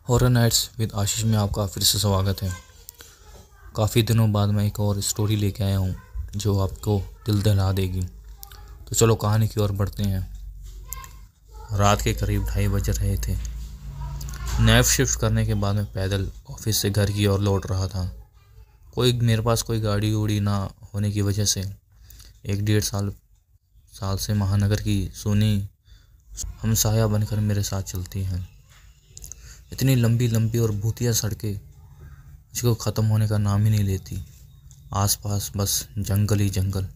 Horror nights with आशीष में आपका फिर से स्वागत है। काफ़ी दिनों बाद मैं एक और स्टोरी लेके आया हूँ जो आपको दिल दहला देगी। तो चलो कहानी की ओर बढ़ते हैं। रात के करीब 2:30 बज रहे थे। नाइट शिफ्ट करने के बाद मैं पैदल ऑफिस से घर की ओर लौट रहा था। मेरे पास कोई गाड़ी उड़ी ना होने की वजह से 1-1.5 साल से महानगर की सोनी हमसाया बनकर मेरे साथ चलती हैं। इतनी लंबी लंबी और भूतिया सड़कें जिसको ख़त्म होने का नाम ही नहीं लेती। आसपास बस जंगल ही जंगल।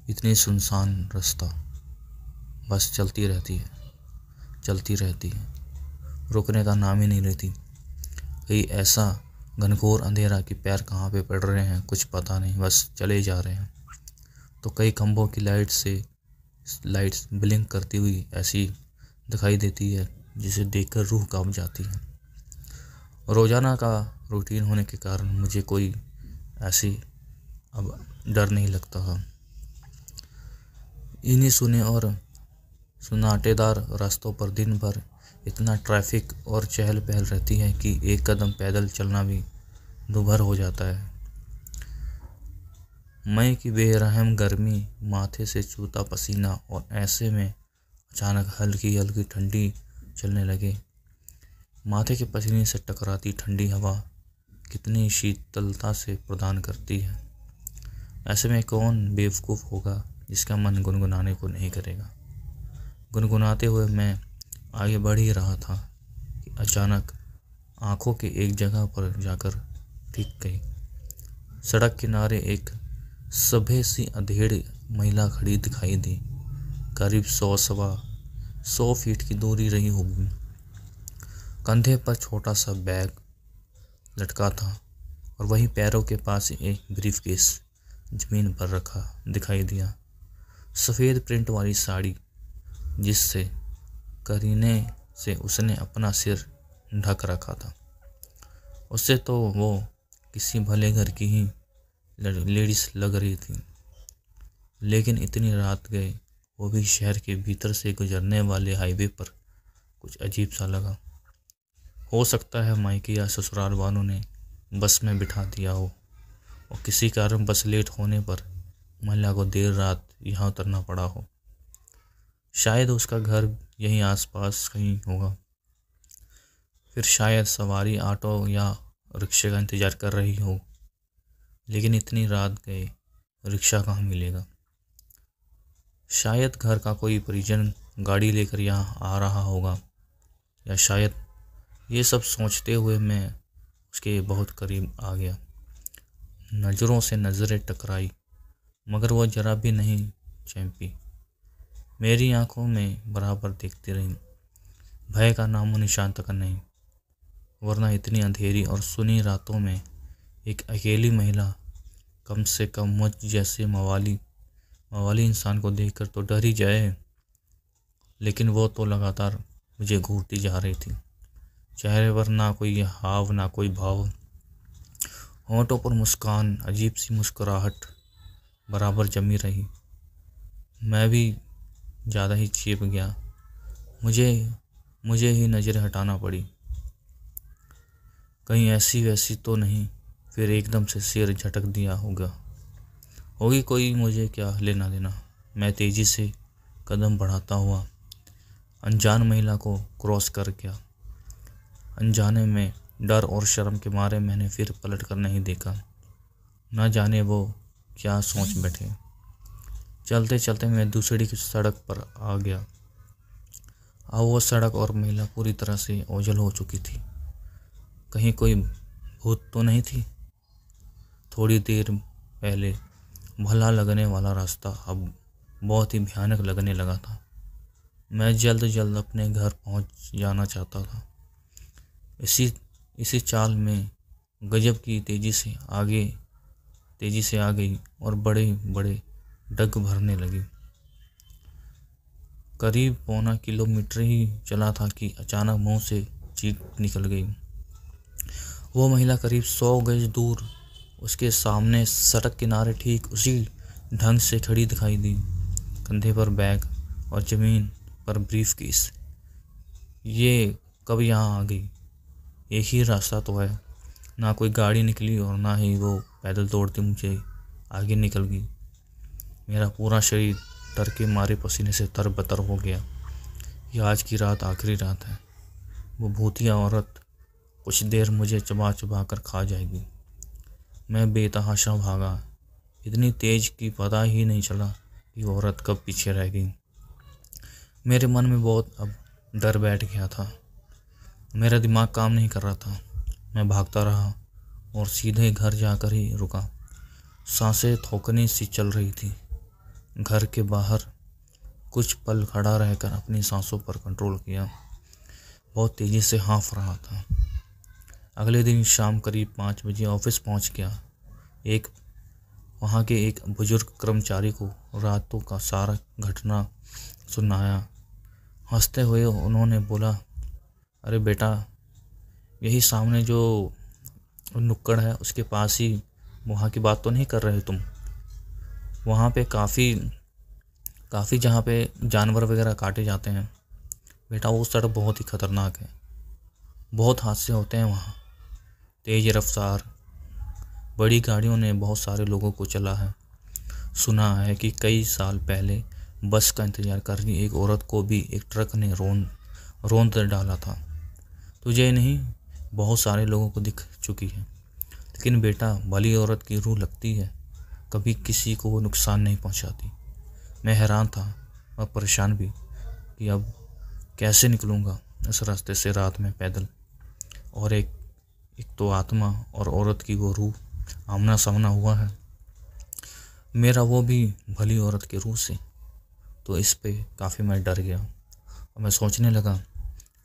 इतनी सुनसान रास्ता बस चलती रहती है, रुकने का नाम ही नहीं लेती। कहीं ऐसा घनघोर अंधेरा कि पैर कहाँ पे पड़ रहे हैं कुछ पता नहीं, बस चले जा रहे हैं। तो कई खंभों की लाइट्स ब्लिंक करती हुई ऐसी दिखाई देती है जिसे देखकर रूह कांप जाती है। रोजाना का रूटीन होने के कारण मुझे कोई ऐसी अब डर नहीं लगता है। इन्हीं सुने और सुनाटेदार रास्तों पर दिन भर इतना ट्रैफिक और चहल पहल रहती है कि एक कदम पैदल चलना भी दूभर हो जाता है। मई की बेरहम गर्मी, माथे से चूता पसीना और ऐसे में अचानक हल्की हल्की ठंडी चलने लगे। माथे के पसीने से टकराती ठंडी हवा कितनी शीतलता से प्रदान करती है। ऐसे में कौन बेवकूफ़ होगा जिसका मन गुनगुनाने को नहीं करेगा। गुनगुनाते हुए मैं आगे बढ़ ही रहा था कि अचानक आंखों के एक जगह पर जाकर टिक गई। सड़क किनारे एक सभे सी अधेड़ महिला खड़ी दिखाई दी। करीब 100 फीट की दूरी रही होगी। कंधे पर छोटा सा बैग लटका था और वहीं पैरों के पास एक ब्रीफकेस जमीन पर रखा दिखाई दिया। सफ़ेद प्रिंट वाली साड़ी जिससे करीने से उसने अपना सिर ढक रखा था, उससे तो वो किसी भले घर की ही लेडीज लग रही थी। लेकिन इतनी रात गए, वो भी शहर के भीतर से गुजरने वाले हाईवे पर, कुछ अजीब सा लगा। हो सकता है मायके या ससुराल वालों ने बस में बिठा दिया हो और किसी कारण बस लेट होने पर महिला को देर रात यहाँ उतरना पड़ा हो। शायद उसका घर यहीं आसपास कहीं होगा। फिर शायद सवारी ऑटो या रिक्शे का इंतज़ार कर रही हो। लेकिन इतनी रात गए रिक्शा कहाँ मिलेगा। शायद घर का कोई परिजन गाड़ी लेकर यहाँ आ रहा होगा, या शायद ये सब सोचते हुए मैं उसके बहुत करीब आ गया। नज़रों से नज़रें टकराई मगर वो जरा भी नहीं चौंकी। मेरी आंखों में बराबर देखती रही। भय का नामो निशान तक नहीं। वरना इतनी अंधेरी और सुनी रातों में एक अकेली महिला कम से कम मुझ जैसे मवाली इंसान को देखकर तो डर ही जाए। लेकिन वो तो लगातार मुझे घूरती जा रही थी। चेहरे पर ना कोई हाव ना कोई भाव, होंठों पर मुस्कान, अजीब सी मुस्कुराहट बराबर जमी रही। मैं भी ज़्यादा ही चेप गया। मुझे ही नज़रें हटाना पड़ी, कहीं ऐसी वैसी तो नहीं। फिर एकदम से सिर झटक दिया होगी कोई, मुझे क्या लेना देना। मैं तेज़ी से कदम बढ़ाता हुआ अनजान महिला को क्रॉस कर गया। अनजाने में डर और शर्म के मारे मैंने फिर पलट कर नहीं देखा। न जाने वो क्या सोच बैठे। चलते चलते मैं दूसरी सड़क पर आ गया। अब वो सड़क और महिला पूरी तरह से ओझल हो चुकी थी। कहीं कोई भूत तो नहीं थी। थोड़ी देर पहले भला लगने वाला रास्ता अब बहुत ही भयानक लगने लगा था। मैं जल्द अपने घर पहुंच जाना चाहता था। इसी चाल में गजब की तेज़ी से आ गई और बड़े बड़े डग भरने लगी। करीब 1.25 किलोमीटर ही चला था कि अचानक मुंह से चीख निकल गई। वो महिला करीब 100 गज दूर उसके सामने सड़क किनारे ठीक उसी ढंग से खड़ी दिखाई दी। कंधे पर बैग और ज़मीन पर ब्रीफकेस। ये कब यहाँ आ गई? एक ही रास्ता तो है, ना कोई गाड़ी निकली और ना ही वो पैदल दौड़ती मुझे आगे निकल गई। मेरा पूरा शरीर डर के मारे पसीने से तरबतर हो गया। ये आज की रात आखिरी रात है। वो भूतिया औरत कुछ देर मुझे चबा चबा कर खा जाएगी। मैं बेतहाशा भागा, इतनी तेज कि पता ही नहीं चला कि वो औरत कब पीछे रह गई। मेरे मन में बहुत अब डर बैठ गया था। मेरा दिमाग काम नहीं कर रहा था। मैं भागता रहा और सीधे घर जाकर ही रुका। सांसें थोकनी सी चल रही थी। घर के बाहर कुछ पल खड़ा रहकर अपनी सांसों पर कंट्रोल किया। बहुत तेज़ी से हाँफ रहा था। अगले दिन शाम करीब 5 बजे ऑफिस पहुंच गया। वहाँ के एक बुजुर्ग कर्मचारी को रातों का सारा घटना सुनाया। हंसते हुए उन्होंने बोला, अरे बेटा, यही सामने जो नुक्कड़ है उसके पास ही, वहाँ की बात तो नहीं कर रहे तुम? वहाँ पे काफ़ी जहाँ पे जानवर वगैरह काटे जाते हैं बेटा, वो सड़क बहुत ही ख़तरनाक है। बहुत हादसे होते हैं वहाँ। तेज़ रफ्तार बड़ी गाड़ियों ने बहुत सारे लोगों को चला है। सुना है कि कई साल पहले बस का इंतज़ार कर रही एक औरत को भी एक ट्रक ने रौंद डाला था। तुझे नहीं, बहुत सारे लोगों को दिख चुकी है। लेकिन बेटा, भली औरत की रूह लगती है, कभी किसी को वो नुकसान नहीं पहुंचाती। मैं हैरान था और परेशान भी कि अब कैसे निकलूँगा इस रास्ते से रात में पैदल। और एक तो आत्मा और औरत की वो रूह आमना सामना हुआ है, मेरा वो भी भली औरत की रूह से। तो इस पे काफ़ी मैं डर गया और मैं सोचने लगा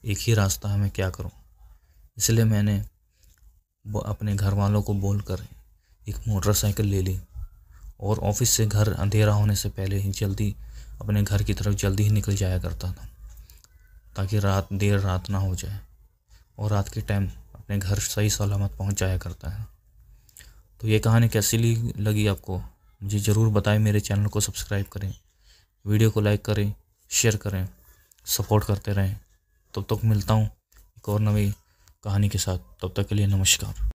एक ही रास्ता है, मैं क्या करूं। इसलिए मैंने अपने घर वालों को बोलकर एक मोटरसाइकिल ले ली और ऑफिस से घर अंधेरा होने से पहले ही जल्दी अपने घर की तरफ जल्दी ही निकल जाया करता था, ताकि देर रात ना हो जाए और रात के टाइम अपने घर सही सलामत पहुंच जाया करता है। तो ये कहानी कैसी लगी आपको मुझे ज़रूर बताएं। मेरे चैनल को सब्सक्राइब करें, वीडियो को लाइक करें, शेयर करें, सपोर्ट करते रहें। तब तक मिलता हूँ एक और नई कहानी के साथ। तब तक के लिए नमस्कार।